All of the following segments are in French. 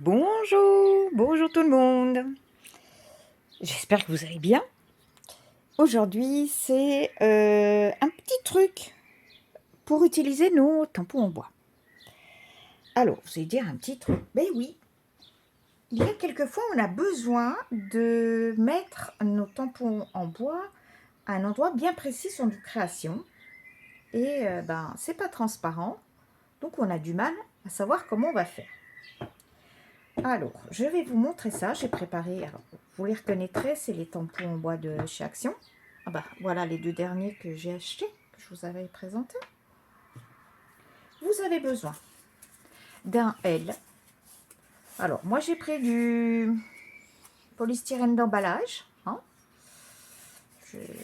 Bonjour, bonjour tout le monde. J'espère que vous allez bien. Aujourd'hui, c'est un petit truc pour utiliser nos tampons en bois. Alors, vous allez dire un petit truc. Ben oui, il y a quelquefois on a besoin de mettre nos tampons en bois à un endroit bien précis sur notre création. Et c'est pas transparent, donc on a du mal à savoir comment on va faire. Alors, je vais vous montrer ça. J'ai préparé, alors, vous les reconnaîtrez, c'est les tampons en bois de chez Action. Ah bah, voilà les deux derniers que j'ai achetés, que je vous avais présentés. Vous avez besoin d'un L. Alors, moi j'ai pris du polystyrène d'emballage. Hein.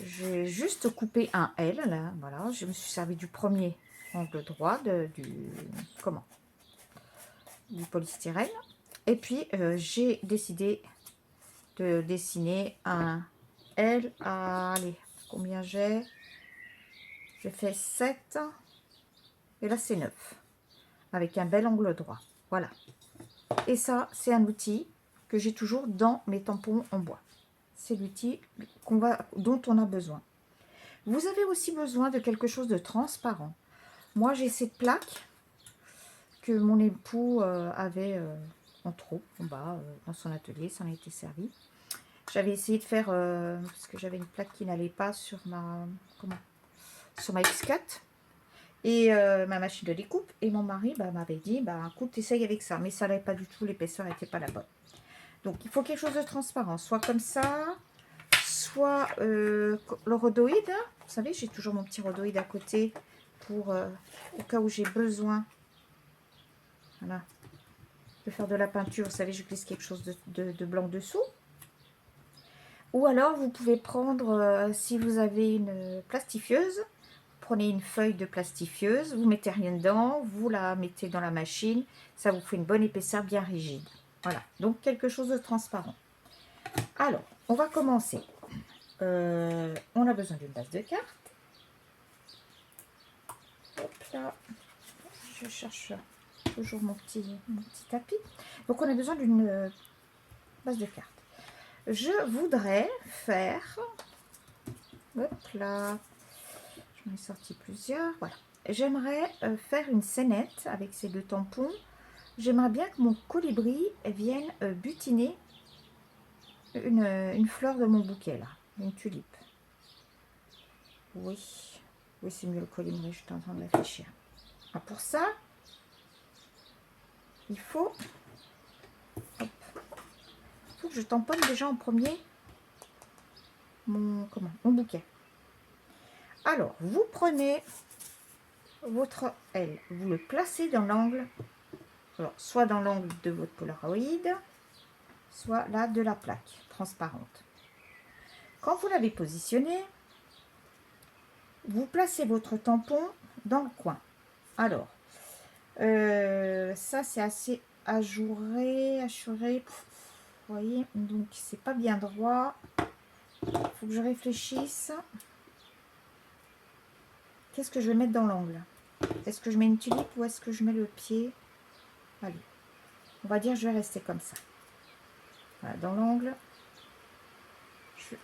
J'ai juste coupé un L, là, voilà. Je me suis servi du premier angle droit, du polystyrène. Et puis, j'ai décidé de dessiner un L à, allez, combien j'ai fait 7 et là c'est 9 avec un bel angle droit, voilà. Et ça, c'est un outil que j'ai toujours dans mes tampons en bois. C'est l'outil dont on a besoin. Vous avez aussi besoin de quelque chose de transparent. Moi, j'ai cette plaque que mon époux avait en trop, en bas, dans son atelier, ça en a été servi. J'avais essayé de faire, parce que j'avais une plaque qui n'allait pas sur ma X4 et ma machine de découpe. Et mon mari m'avait dit, écoute, essaye avec ça. Mais ça n'allait pas du tout, l'épaisseur n'était pas la bonne. Donc, il faut quelque chose de transparent. Soit comme ça, soit le rhodoïde. Vous savez, j'ai toujours mon petit rhodoïde à côté pour, au cas où j'ai besoin, voilà, de faire de la peinture. Vous savez, je glisse quelque chose de blanc dessous. Ou alors, vous pouvez prendre, si vous avez une plastifieuse, prenez une feuille de plastifieuse, vous mettez rien dedans, vous la mettez dans la machine, ça vous fait une bonne épaisseur bien rigide. Voilà, donc quelque chose de transparent. Alors, on va commencer. On a besoin d'une base de carte. Hop là, je cherche toujours mon petit tapis. Donc, on a besoin d'une base de carte. Je voudrais faire... Hop là, j'en ai sorti plusieurs. Voilà. J'aimerais faire une scénette avec ces deux tampons. J'aimerais bien que mon colibri vienne butiner une fleur de mon bouquet, là. Une tulipe. Oui, oui, c'est mieux le colibri, je suis en train de réfléchir. Alors pour ça, il faut que je tamponne déjà en premier mon bouquet. Alors, vous prenez votre L, vous le placez dans l'angle, soit dans l'angle de votre Polaroid, soit là de la plaque transparente. Quand vous l'avez positionné, vous placez votre tampon dans le coin. Alors, ça c'est assez ajouré, vous voyez, donc c'est pas bien droit. Il faut que je réfléchisse. Qu'est-ce que je vais mettre dans l'angle? Est-ce que je mets une tulipe ou est-ce que je mets le pied? Allez, on va dire je vais rester comme ça. Voilà, dans l'angle,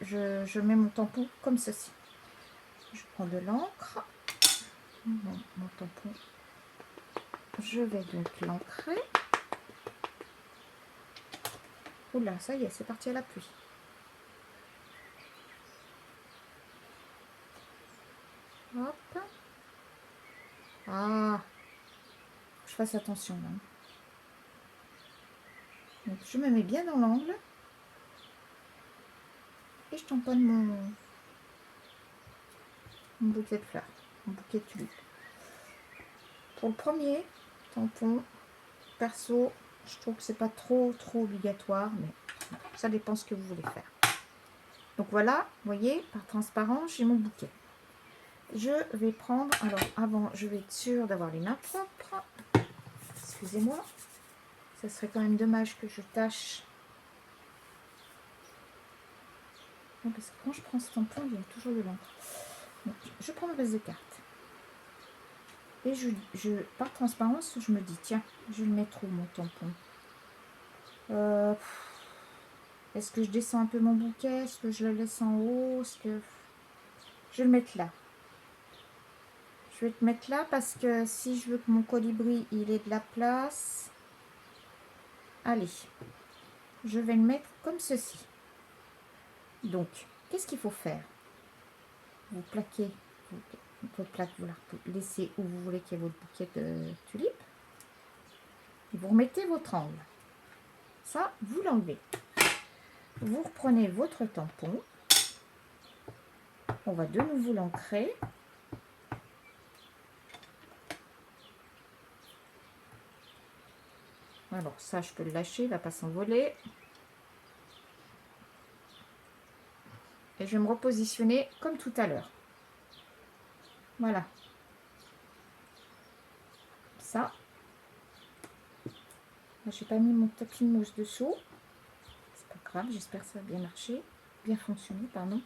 je mets mon tampon comme ceci. Je prends de l'encre. Mon tampon, je vais donc l'ancrer. Oula, ça y est, c'est parti à la pluie. Hop. Ah, je fasse attention là. Donc je me mets bien dans l'angle et je tamponne mon bouquet de fleurs, mon bouquet de tulipes. Pour le premier tampon, perso, je trouve que c'est pas trop obligatoire, mais ça dépend ce que vous voulez faire. Donc voilà, vous voyez, par transparence, j'ai mon bouquet. Je vais prendre, alors avant, je vais être sûre d'avoir les mains propres. Excusez-moi, ça serait quand même dommage que je tâche. Non, parce que quand je prends ce tampon, il y a toujours de l'encre. Je prends ma base de carte. Et par transparence, je me dis, tiens, je vais le mettre où mon tampon? Est-ce que je descends un peu mon bouquet? Est-ce que je le laisse en haut? Est-ce que... Je vais le mettre là. Je vais te mettre là parce que si je veux que mon colibri, il ait de la place... Allez, je vais le mettre comme ceci. Donc, qu'est-ce qu'il faut faire? Vous plaquez votre plaque, vous la laissez où vous voulez qu'il y ait votre bouquet de tulipes. Et vous remettez votre angle. Ça, vous l'enlevez. Vous reprenez votre tampon. On va de nouveau l'ancrer. Alors ça, je peux le lâcher, il ne va pas s'envoler. Et je vais me repositionner comme tout à l'heure. Voilà. Ça. Je n'ai pas mis mon tapis de mousse dessous. C'est pas grave, j'espère que ça va bien marcher. Bien fonctionner, pardon.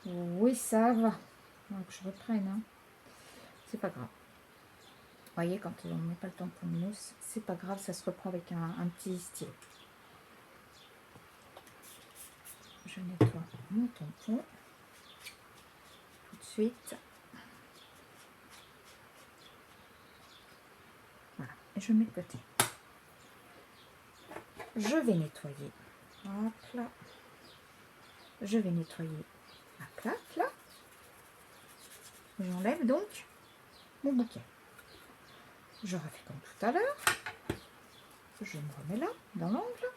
Oui, ça va. Donc je reprenne. Hein. C'est pas grave. Vous voyez, quand on ne met pas le tampon de mousse, c'est pas grave, ça se reprend avec un petit stylo. Je nettoie mon tampon tout de suite. Voilà, et je mets de côté. Je vais nettoyer. Hop là. Je vais nettoyer ma plaque là. J'enlève donc mon bouquet. Je refais comme tout à l'heure. Je me remets là, dans l'angle.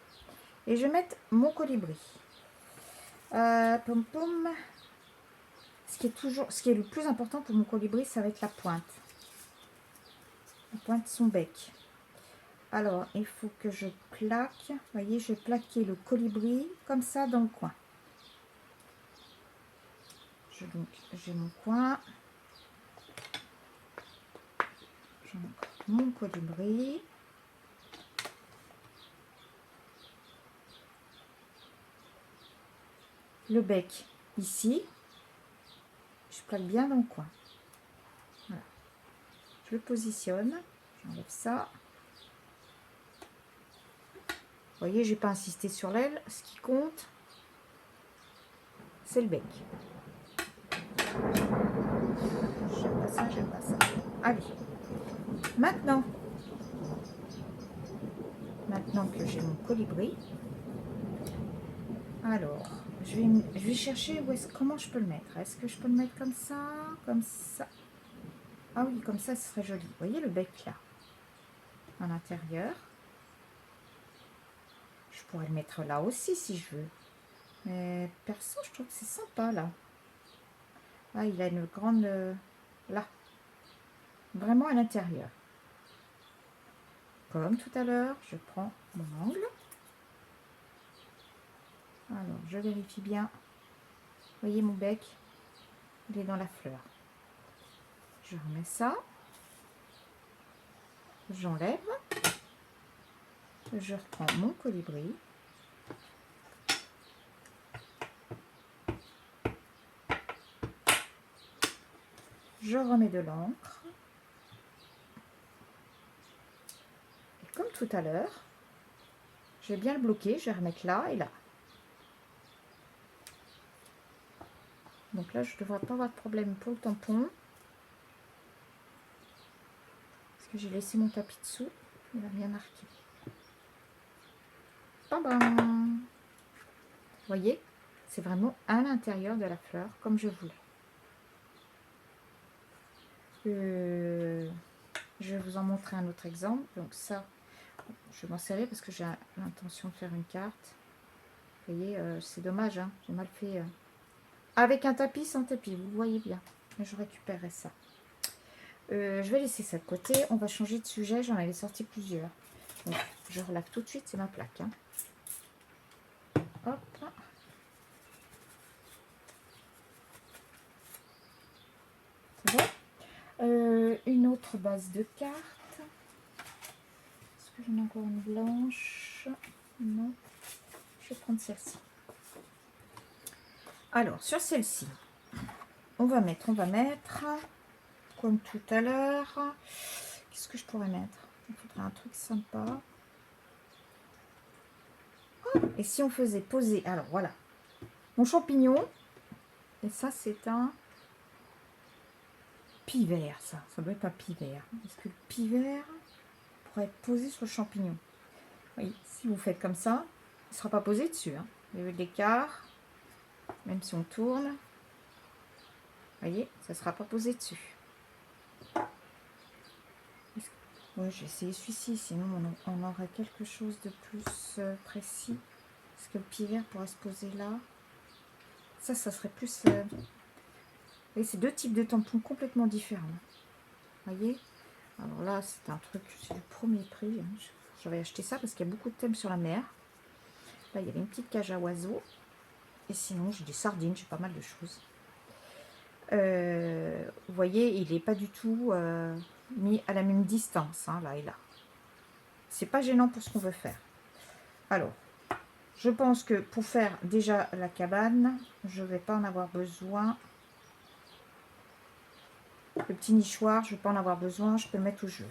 Et je vais mettre mon colibri. Pom pom. Ce qui est le plus important pour mon colibri, ça va être la pointe. La pointe de son bec. Alors, il faut que je plaque. Vous voyez, je vais plaquer le colibri comme ça dans le coin. Donc, j'ai mon coin. J'ancre mon colibri. Le bec ici. Je plaque bien dans le coin. Voilà. Je le positionne. J'enlève ça. Vous voyez, j'ai pas insisté sur l'aile. Ce qui compte, c'est le bec. J'aime pas ça, j'aime pas ça. Allez. Maintenant que j'ai mon colibri, alors, je vais chercher comment je peux le mettre. Est-ce que je peux le mettre comme ça? Comme ça? Ah oui, comme ça, ce serait joli. Vous voyez le bec là, à l'intérieur. Je pourrais le mettre là aussi si je veux. Mais perso, je trouve que c'est sympa là. Ah, il a une grande... là. Vraiment à l'intérieur. Comme tout à l'heure, je prends mon angle. Alors, je vérifie bien. Vous voyez mon bec? Il est dans la fleur. Je remets ça. J'enlève. Je reprends mon colibri. Je remets de l'encre. Et comme tout à l'heure, je vais bien le bloquer. Je vais remettre là et là. Donc là, je ne devrais pas avoir de problème pour le tampon. Parce que j'ai laissé mon tapis dessous. Il a bien marqué. Bam. Vous voyez, c'est vraiment à l'intérieur de la fleur, comme je voulais. Je vais vous en montrer un autre exemple. Donc ça, je vais m'en servir parce que j'ai l'intention de faire une carte. Vous voyez, c'est dommage, hein, j'ai mal fait. Avec un tapis, sans tapis, vous voyez bien. Je récupérerai ça. Je vais laisser ça de côté. On va changer de sujet. J'en avais sorti plusieurs. Donc, je relave tout de suite. C'est ma plaque. Hein. Hop. C'est bon. Une autre base de cartes. Est-ce que j'en ai encore une blanche? Non. Je vais prendre celle-ci. Alors, sur celle-ci, on va mettre, comme tout à l'heure, qu'est-ce que je pourrais mettre? Il faudrait un truc sympa. Et si on faisait poser, alors voilà, mon champignon, et ça c'est un pivert, ça doit être un pivert. Est-ce que le pivert pourrait être posé sur le champignon? Oui, si vous faites comme ça, il ne sera pas posé dessus. Hein. Vous avez l'écart, même si on tourne, vous voyez, ça ne sera pas posé dessus. Oui, j'ai essayé celui-ci, sinon on aurait quelque chose de plus précis. Est-ce que le pivert pourrait se poser là? Ça serait plus... Et c'est deux types de tampons complètement différents. Vous voyez? Alors là, c'est un truc, c'est le premier prix. Hein. J'avais acheté ça parce qu'il y a beaucoup de thèmes sur la mer. Là, il y avait une petite cage à oiseaux. Et sinon, j'ai des sardines, j'ai pas mal de choses. Vous voyez, il n'est pas du tout mis à la même distance, hein, là et là. C'est pas gênant pour ce qu'on veut faire. Alors, je pense que pour faire déjà la cabane, je vais pas en avoir besoin. Le petit nichoir, je vais pas en avoir besoin, je peux le mettre où je veux.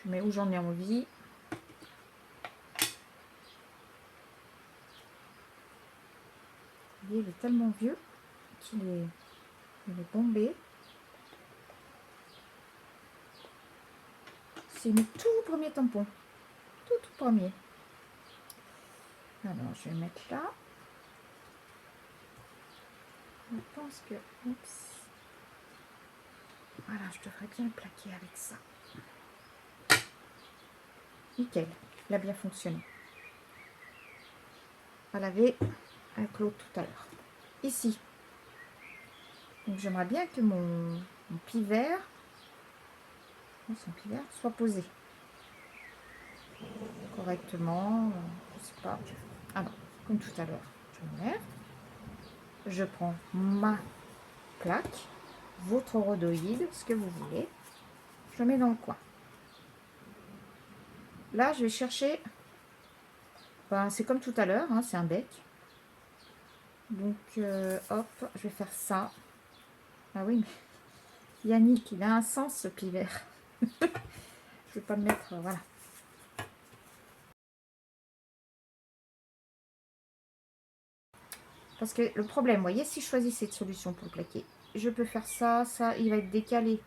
Je mets où j'en ai envie. Vous voyez, il est tellement vieux qu'il est, il est bombé. C'est le tout premier tampon. Tout premier. Alors, je vais mettre là. Je pense que... Oups. Voilà, je devrais bien le plaquer avec ça. Nickel. Il a bien fonctionné. À laver avec l'autre tout à l'heure. Ici. Donc, j'aimerais bien que mon pivert, son pivert, soit posé correctement. Je sais pas. Alors, comme tout à l'heure, je m'enlève. Je prends ma plaque, votre rhodoïde, ce que vous voulez. Je le mets dans le coin. Là, je vais chercher, ben, c'est comme tout à l'heure, hein, c'est un bec. Donc, hop, je vais faire ça. Ah oui, mais Yannick, il a un sens, ce pivert. Je vais pas le mettre, voilà. Parce que le problème, vous voyez, si je choisis cette solution pour le plaquer, je peux faire ça, ça, il va être décalé.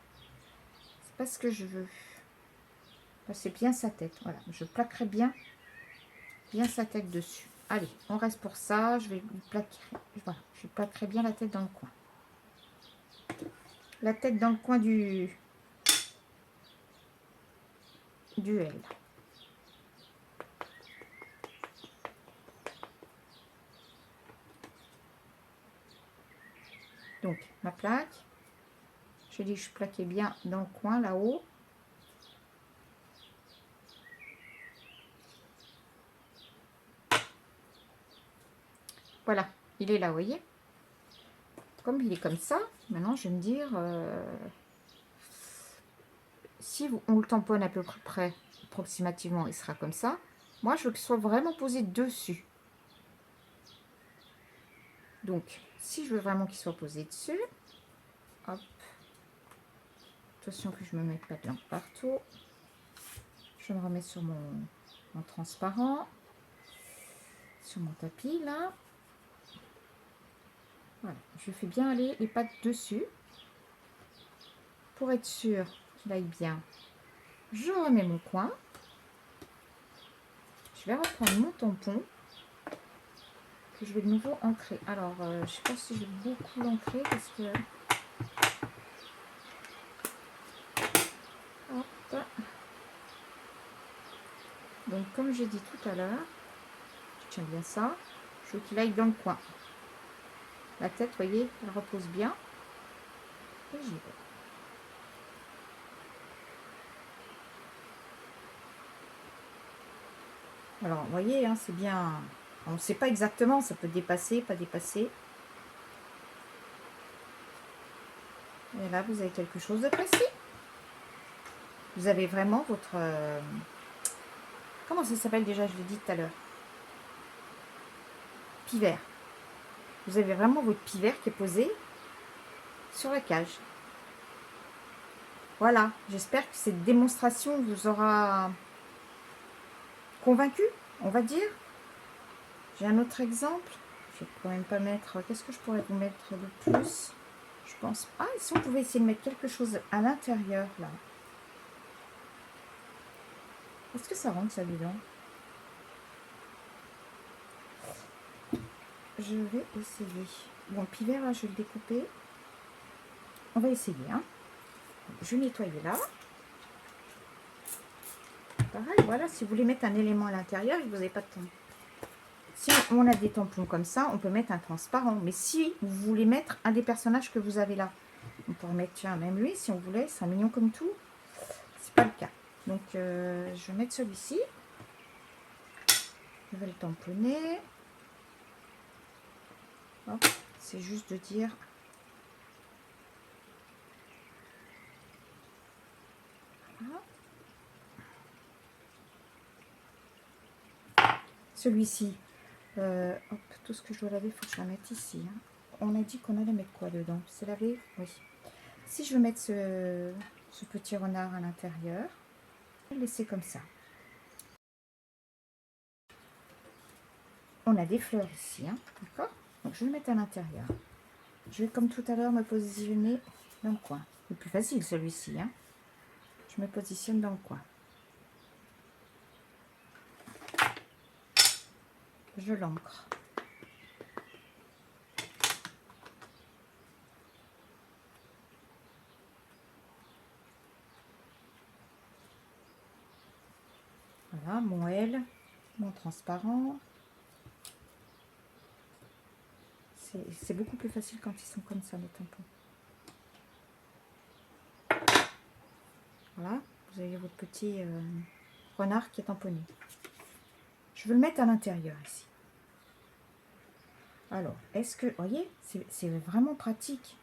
C'est pas ce que je veux. C'est bien sa tête, voilà. Je plaquerai bien sa tête dessus. Allez, on reste pour ça. Je vais plaquer, voilà, je plaquerai bien la tête dans le coin. La tête dans le coin du L. Donc, ma plaque. Je dis que je plaquais bien dans le coin, là-haut. Voilà, il est là, vous voyez. Comme il est comme ça, maintenant, je vais me dire... si on le tamponne à peu près, approximativement, il sera comme ça. Moi, je veux qu'il soit vraiment posé dessus. Donc, si je veux vraiment qu'il soit posé dessus, hop. Attention que je ne me mette pas de l'encre partout. Je me remets sur mon transparent, sur mon tapis, là. Voilà, je fais bien aller les pattes dessus. Pour être sûr qu'il aille bien, je remets mon coin. Je vais reprendre mon tampon que je vais de nouveau ancrer. Alors, je ne sais pas si je vais beaucoup l'ancrer parce que... Hop. Donc, comme j'ai dit tout à l'heure, je tiens bien ça, je veux qu'il aille dans le coin. La tête, vous voyez, elle repose bien. Et j'y vais. Alors, vous voyez, hein, c'est bien... On ne sait pas exactement, ça peut dépasser, pas dépasser. Et là, vous avez quelque chose de précis. Vous avez vraiment votre... comment ça s'appelle déjà? Je l'ai dit tout à l'heure. Pivert. Vous avez vraiment votre pivert qui est posé sur la cage. Voilà, j'espère que cette démonstration vous aura convaincu, on va dire. J'ai un autre exemple. Je vais quand même pas mettre... Qu'est-ce que je pourrais vous mettre de plus? Je pense... Ah, si on pouvait essayer de mettre quelque chose à l'intérieur, là. Est-ce que ça rentre, ça, dedans? Je vais essayer. Bon, le pivert, là, je vais le découper. On va essayer, hein. Je vais nettoyer là. Pareil, voilà, si vous voulez mettre un élément à l'intérieur, vous n'avez pas de temps. Si on a des tampons comme ça, on peut mettre un transparent. Mais si vous voulez mettre un des personnages que vous avez là, on pourrait mettre, tiens, même lui, si on voulait, c'est un mignon comme tout. C'est pas le cas. Donc, je vais mettre celui-ci. Je vais le tamponner. C'est juste de dire... Voilà. Celui-ci, hop, tout ce que je dois laver, il faut que je la mette ici. Hein. On a dit qu'on allait mettre quoi dedans? C'est lavé? Oui. Si je veux mettre ce petit renard à l'intérieur, je vais le laisser comme ça. On a des fleurs ici, hein, d'accord? Donc je vais le mettre à l'intérieur. Je vais comme tout à l'heure me positionner dans le coin. Le plus facile celui-ci, hein. Je me positionne dans le coin. Je l'ancre. Voilà, mon L, mon transparent. C'est beaucoup plus facile quand ils sont comme ça, les tampons. Voilà, vous avez votre petit renard qui est tamponné. Je veux le mettre à l'intérieur ici. Alors, est-ce que, vous voyez, c'est vraiment pratique.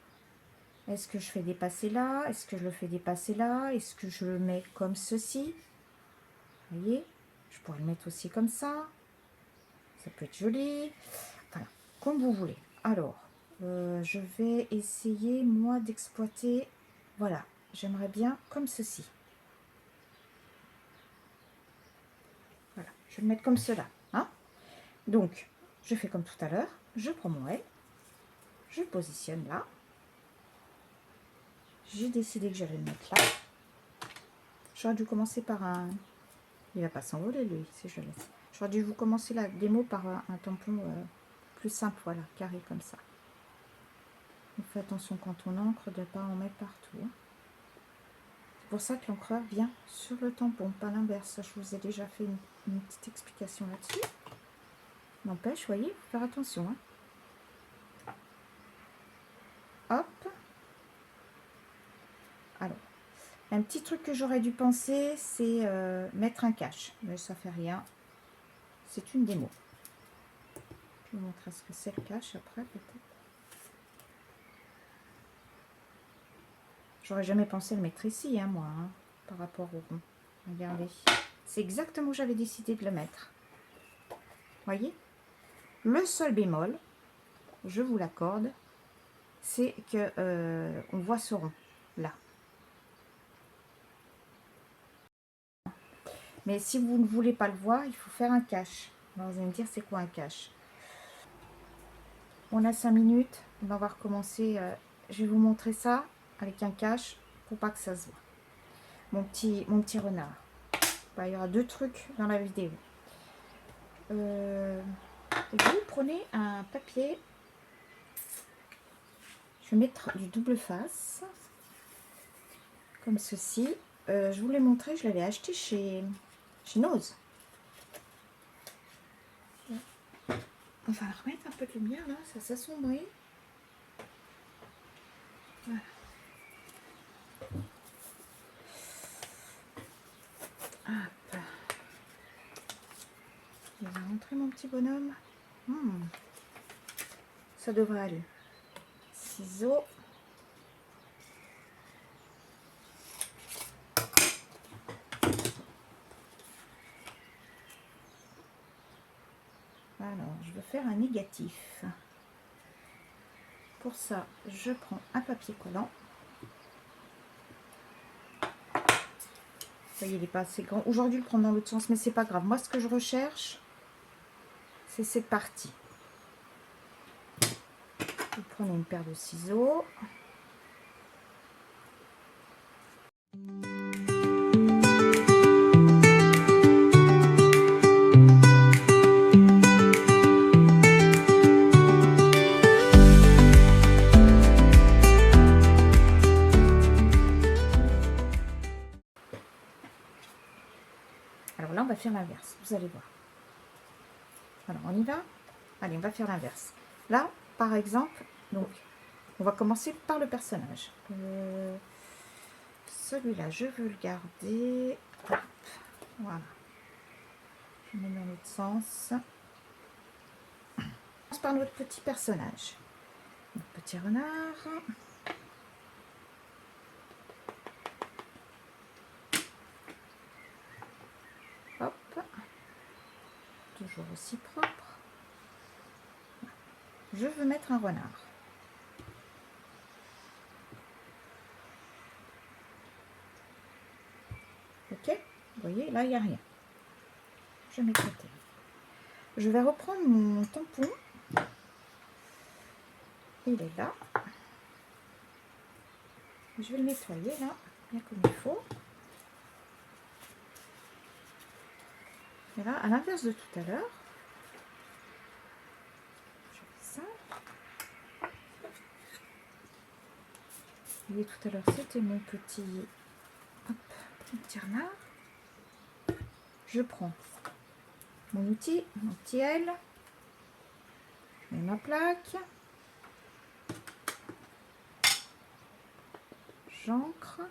Est-ce que je fais dépasser là? Est-ce que je le fais dépasser là? Est-ce que je le mets comme ceci? Vous voyez, je pourrais le mettre aussi comme ça. Ça peut être joli. Voilà, comme vous voulez. Alors, je vais essayer, moi, d'exploiter. Voilà, j'aimerais bien comme ceci. Voilà, je vais le mettre comme cela. Hein. Donc, je fais comme tout à l'heure. Je prends mon L. Je le positionne là. J'ai décidé que j'allais le mettre là. J'aurais dû commencer par un... Il va pas s'envoler, lui, si je le laisse. J'aurais dû vous commencer la démo par un tampon plus simple, voilà, carré comme ça. Donc, faites attention quand on encre de ne pas en mettre partout. Hein. C'est pour ça que l'encreur vient sur le tampon, pas l'inverse. Je vous ai déjà fait une petite explication là-dessus. N'empêche, voyez, faut faire attention. Hein. Hop. Alors, un petit truc que j'aurais dû penser, c'est mettre un cache. Mais ça fait rien. C'est une démo. Je vais vous montrer ce que c'est le cache après, peut-être. J'aurais jamais pensé le mettre ici, hein, moi, hein, par rapport au rond. Regardez. C'est exactement où j'avais décidé de le mettre. Voyez? Le seul bémol, je vous l'accorde, c'est que on voit ce rond, là. Mais si vous ne voulez pas le voir, il faut faire un cache. Alors vous allez me dire, c'est quoi un cache? On a 5 minutes, on va recommencer. Je vais vous montrer ça avec un cache pour pas que ça se voit. Mon petit renard. Bah, il y aura 2 trucs dans la vidéo. Vous prenez un papier. Je vais mettre du double face. Comme ceci. Je vous l'ai montré, je l'avais acheté chez Nose. On va remettre un peu de lumière là, ça s'assombrit. Voilà. Hop. Je vais montrer mon petit bonhomme. Ça devrait aller. Ciseaux. Alors, je vais faire un négatif. Pour ça, je prends un papier collant. voyez, il n'est pas assez grand. Aujourd'hui, je le prends dans l'autre sens, mais c'est pas grave. Moi, ce que je recherche, c'est cette partie. Vous prenez une paire de ciseaux. Alors là, on va faire l'inverse. Vous allez voir. Alors, on y va? Allez, on va faire l'inverse. Là, par exemple, donc, on va commencer par le personnage. Celui-là, je veux le garder. Hop, voilà. Je mets dans l'autre sens. On commence par notre petit personnage. Notre petit renard. Hop. Toujours aussi propre. Je veux mettre un renard. Ok, vous voyez, là, il n'y a rien. Je mets de côté. Je vais reprendre mon tampon. Il est là. Je vais le nettoyer là, bien comme il faut. Et là, à l'inverse de tout à l'heure, je fais ça. Vous voyez, tout à l'heure, c'était mon petit, hop, mon petit renard. Je prends mon outil, mon petit L, je mets ma plaque, j'ancre.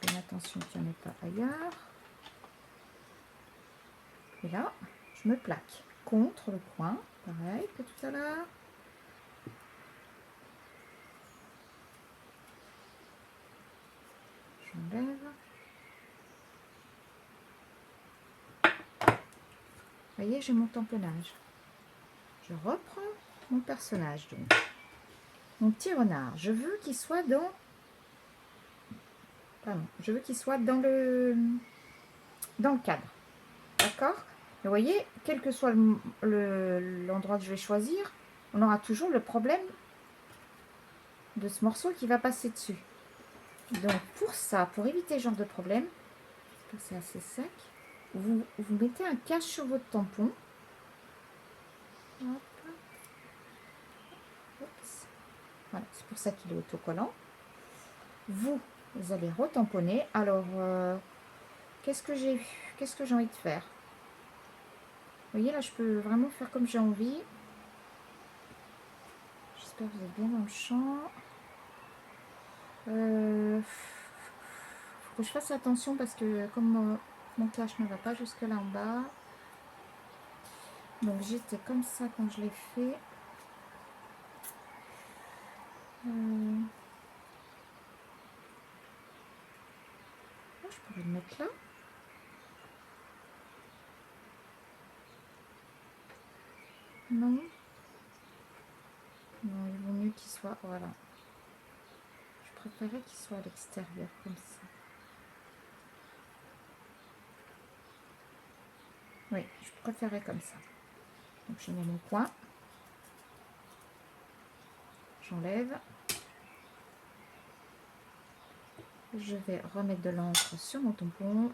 Je fais attention qu'il n'y en ait pas ailleurs. Et là, je me plaque contre le coin, pareil que tout à l'heure. J'enlève. Vous voyez, j'ai mon tamponnage. Je reprends mon personnage, donc. Mon petit renard, je veux qu'il soit dans... Pardon, je veux qu'il soit dans le cadre. D'accord? Vous voyez, quel que soit l'endroit que je vais choisir, on aura toujours le problème de ce morceau qui va passer dessus. Donc pour ça, pour éviter ce genre de problème, c'est assez sec, vous mettez un cache sur votre tampon. Hop. Voilà, c'est pour ça qu'il est autocollant. Vous allez retamponner. Alors, qu'est-ce que j'ai envie de faire? Vous voyez, là, je peux vraiment faire comme j'ai envie. J'espère que vous êtes bien dans le champ. Faut que je fasse attention parce que comme mon cache ne va pas jusque là en bas. Donc, j'étais comme ça quand je l'ai fait. Je pourrais le mettre là. Non. Non, il vaut mieux qu'il soit... Voilà. Je préférais qu'il soit à l'extérieur, comme ça. Oui, je préférais comme ça. Donc, je mets mon coin. J'enlève. Je vais remettre de l'encre sur mon tampon.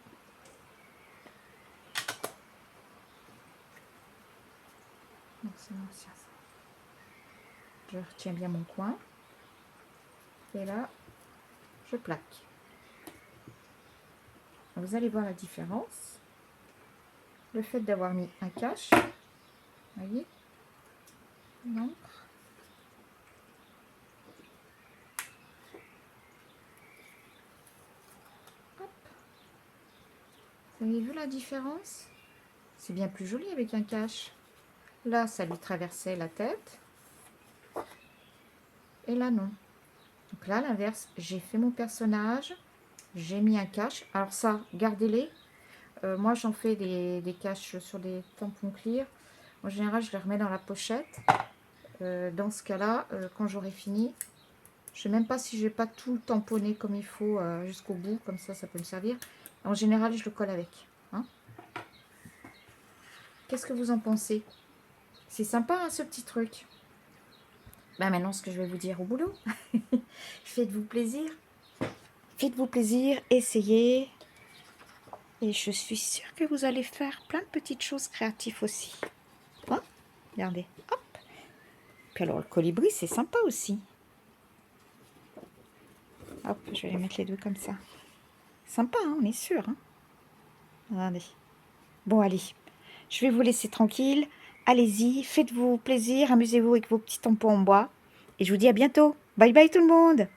C'est l'ancien, ça. Je retiens bien mon coin. Et là, je plaque. Vous allez voir la différence. Le fait d'avoir mis un cache, vous voyez, l'encre. Hop. Vous avez vu la différence? C'est bien plus joli avec un cache. Là, ça lui traversait la tête. Et là, non. Donc là, à l'inverse, j'ai fait mon personnage. J'ai mis un cache. Alors ça, gardez-les. Moi, j'en fais des caches sur des tampons clear. En général, je les remets dans la pochette. Dans ce cas-là, quand j'aurai fini, Je sais même pas si je vais pas tout tamponner comme il faut jusqu'au bout. Comme ça peut me servir. En général, je le colle avec. Hein. Qu'est-ce que vous en pensez? C'est sympa, hein, ce petit truc. Ben maintenant, ce que je vais vous dire au boulot. Faites-vous plaisir. Faites-vous plaisir, essayez. Et je suis sûre que vous allez faire plein de petites choses créatives aussi. Hein? Regardez, hop. Puis alors, le colibri, c'est sympa aussi. Hop, je vais les mettre les deux comme ça. Sympa, hein, on est sûr. Hein. Regardez. Bon, allez. Je vais vous laisser tranquille. Allez-y, faites-vous plaisir, amusez-vous avec vos petits tampons en bois. Et je vous dis à bientôt. Bye bye tout le monde.